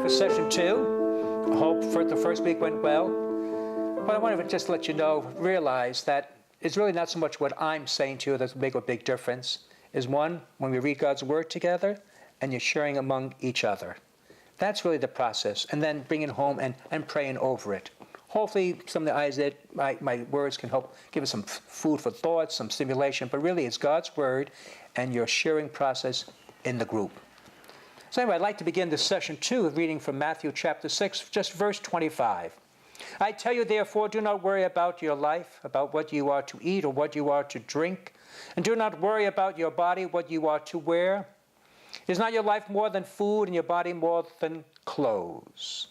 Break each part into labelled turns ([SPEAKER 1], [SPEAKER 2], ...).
[SPEAKER 1] for session 2. I hope the first week went well. But I want to just let you know, realize that it's really not so much what I'm saying to you that's make a big difference. Is one, when we read God's Word together and you're sharing among each other. That's really the process. And then bringing it home and praying over it. Hopefully some of the eyes that my words can help give us some food for thought, some stimulation. But really it's God's Word and your sharing process in the group. So anyway, I'd like to begin this session 2 with reading from Matthew chapter 6, just verse 25. I tell you, therefore, do not worry about your life, about what you are to eat or what you are to drink. And do not worry about your body, what you are to wear. Is not your life more than food and your body more than clothes?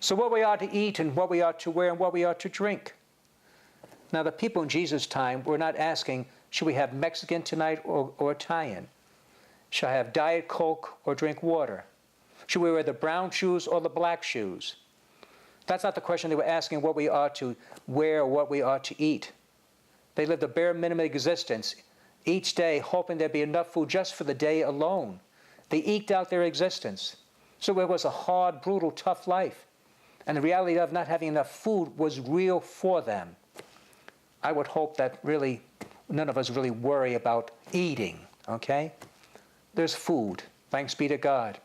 [SPEAKER 1] So what we are to eat and what we are to wear and what we are to drink. Now the people in Jesus' time were not asking, should we have Mexican tonight or Italian? Should I have Diet Coke or drink water? Should we wear the brown shoes or the black shoes? That's not the question. They were asking what we are to wear or what we are to eat. They lived a bare minimum existence, each day hoping there'd be enough food just for the day alone. They eked out their existence. So it was a hard, brutal, tough life. And the reality of not having enough food was real for them. I would hope that really none of us really worry about eating, okay? There's food, thanks be to God.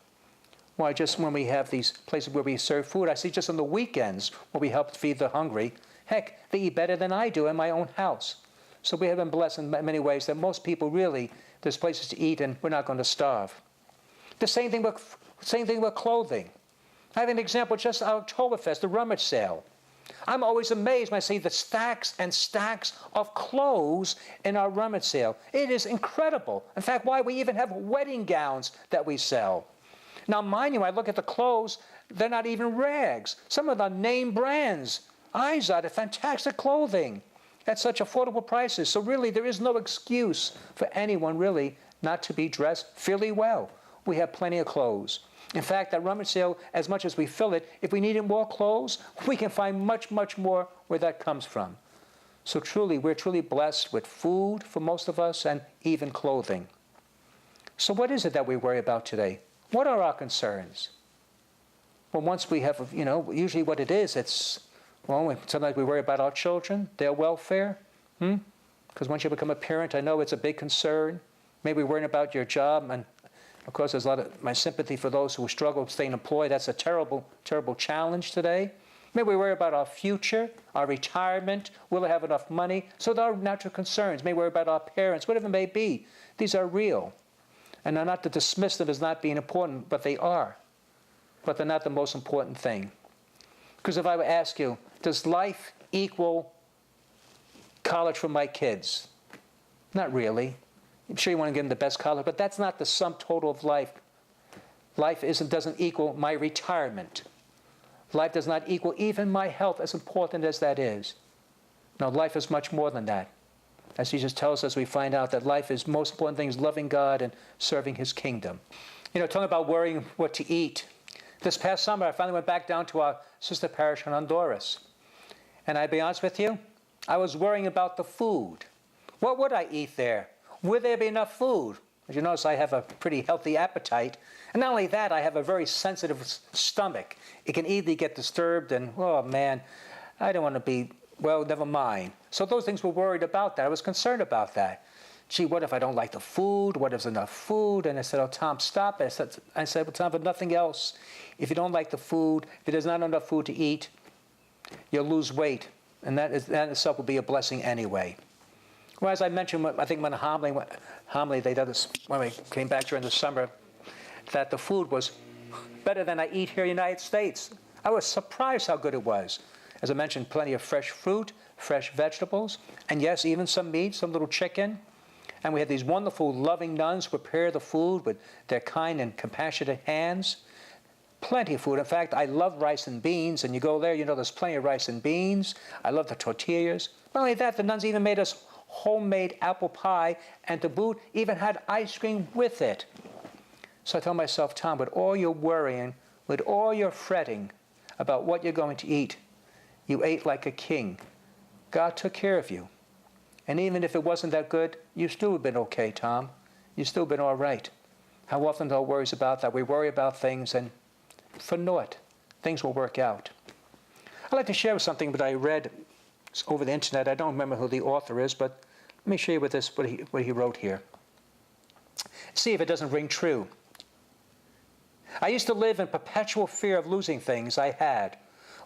[SPEAKER 1] Why, just when we have these places where we serve food, I see just on the weekends where we help feed the hungry, heck, they eat better than I do in my own house. So we have been blessed in many ways that most people really, there's places to eat and we're not going to starve. The same thing with clothing. I have an example, just Oktoberfest, the rummage sale. I'm always amazed when I see the stacks and stacks of clothes in our rummage sale. It is incredible. In fact, why we even have wedding gowns that we sell. Now, mind you, I look at the clothes, they're not even rags. Some of the name brands. Izod, fantastic clothing at such affordable prices. So really, there is no excuse for anyone really not to be dressed fairly well. We have plenty of clothes. In fact, that rummage sale, as much as we fill it, if we needed more clothes, we can find much, much more where that comes from. So truly, we're truly blessed with food for most of us and even clothing. So what is it that we worry about today? What are our concerns? Well, once we have, usually what it is, sometimes we worry about our children, their welfare. Because once you become a parent, I know it's a big concern. Maybe worrying about your job. And of course, there's a lot of my sympathy for those who struggle staying employed. That's a terrible, terrible challenge today. Maybe we worry about our future, our retirement. Will I have enough money? So there are natural concerns. Maybe worry about our parents, whatever it may be. These are real. And I'm not to dismiss them as not being important, but they are. But they're not the most important thing. Because if I would ask you, does life equal college for my kids? Not really. I'm sure you want to give them the best college, but that's not the sum total of life. Life doesn't equal my retirement. Life does not equal even my health, as important as that is. No, life is much more than that. As Jesus tells us, we find out that life is most important thing is loving God and serving His kingdom. Talking about worrying what to eat. This past summer, I finally went back down to our sister parish in Honduras. And I'll be honest with you, I was worrying about the food. What would I eat there? Would there be enough food? As you notice, I have a pretty healthy appetite. And not only that, I have a very sensitive stomach. It can easily get disturbed and, oh man, I don't want to be, well, never mind. So those things were worried about that. I was concerned about that. Gee, what if I don't like the food? What if there's enough food? And I said, oh, Tom, stop it. I said, well, Tom, but nothing else. If you don't like the food, if there's not enough food to eat, you'll lose weight. And that itself will be a blessing anyway. Well, as I mentioned, I think when homily they did this, when we came back during the summer, that the food was better than I eat here in the United States. I was surprised how good it was. As I mentioned, plenty of fresh fruit, fresh vegetables, and yes, even some meat, some little chicken. And we had these wonderful, loving nuns prepare the food with their kind and compassionate hands. Plenty of food. In fact, I love rice and beans, and you go there, there's plenty of rice and beans. I love the tortillas. Not only that, the nuns even made us homemade apple pie, and to boot, even had ice cream with it. So I told myself, Tom, with all your worrying, with all your fretting about what you're going to eat, you ate like a king. God took care of you. And even if it wasn't that good, you still have been okay, Tom. You've still been all right. How often there are worries about that. We worry about things, and for naught, things will work out. I'd like to share something that I read over the internet. I don't remember who the author is, but let me show you what he wrote here. See if it doesn't ring true. I used to live in perpetual fear of losing things I had,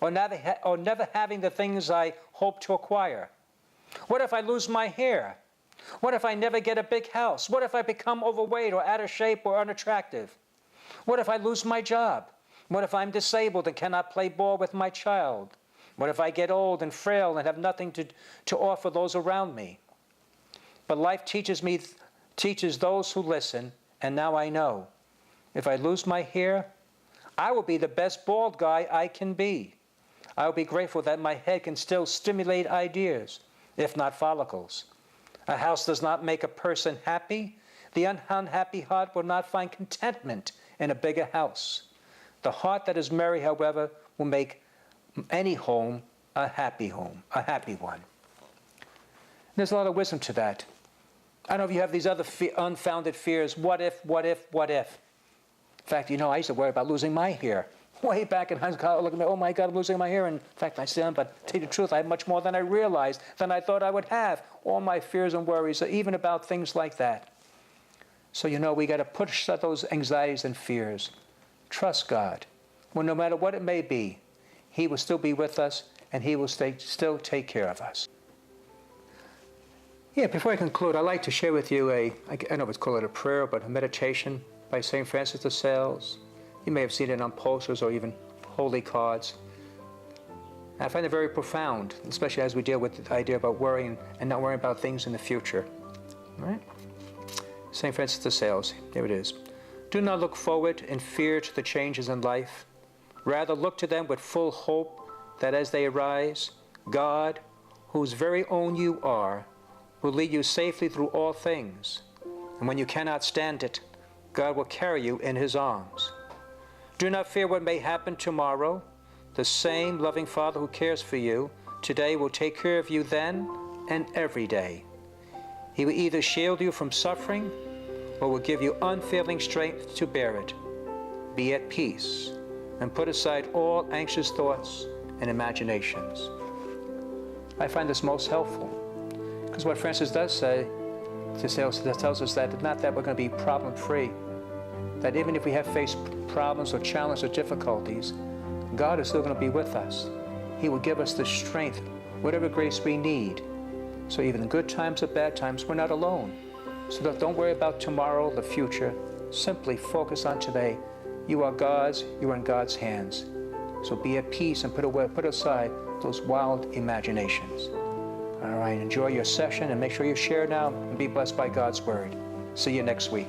[SPEAKER 1] or never having the things I hoped to acquire. What if I lose my hair? What if I never get a big house? What if I become overweight or out of shape or unattractive? What if I lose my job? What if I'm disabled and cannot play ball with my child? What if I get old and frail and have nothing to offer those around me? But life teaches those who listen, and now I know. If I lose my hair, I will be the best bald guy I can be. I will be grateful that my head can still stimulate ideas, if not follicles. A house does not make a person happy. The unhappy heart will not find contentment in a bigger house. The heart that is merry, however, will make any home a happy one. There's a lot of wisdom to that. I don't know if you have these other unfounded fears. What if, what if, what if? In fact, I used to worry about losing my hair. Way back in high school, look at me, oh my God, I'm losing my hair. And in fact, I still am, but to tell you the truth, I have much more than I realized, than I thought I would have. All my fears and worries, even about things like that. So we got to push those anxieties and fears. Trust God. Well, no matter what it may be, He will still be with us, and He will still take care of us. Yeah, before I conclude, I'd like to share with you I don't know if it's called a prayer, but a meditation by St. Francis de Sales. You may have seen it on posters or even holy cards. And I find it very profound, especially as we deal with the idea about worrying and not worrying about things in the future. All right? St. Francis de Sales, here it is. Do not look forward in fear to the changes in life. Rather, look to them with full hope that as they arise, God, whose very own you are, will lead you safely through all things. And when you cannot stand it, God will carry you in His arms. Do not fear what may happen tomorrow. The same loving Father who cares for you today will take care of you then and every day. He will either shield you from suffering or will give you unfailing strength to bear it. Be at peace and put aside all anxious thoughts and imaginations. I find this most helpful because what Francis does say, that tells us that not that we're going to be problem-free, that even if we have faced problems or challenges or difficulties, God is still going to be with us. He will give us the strength, whatever grace we need. So even in good times or bad times, we're not alone. So don't worry about tomorrow, the future. Simply focus on today. You are God's, you are in God's hands. So be at peace and put aside those wild imaginations. All right, enjoy your session and make sure you share now and be blessed by God's word. See you next week.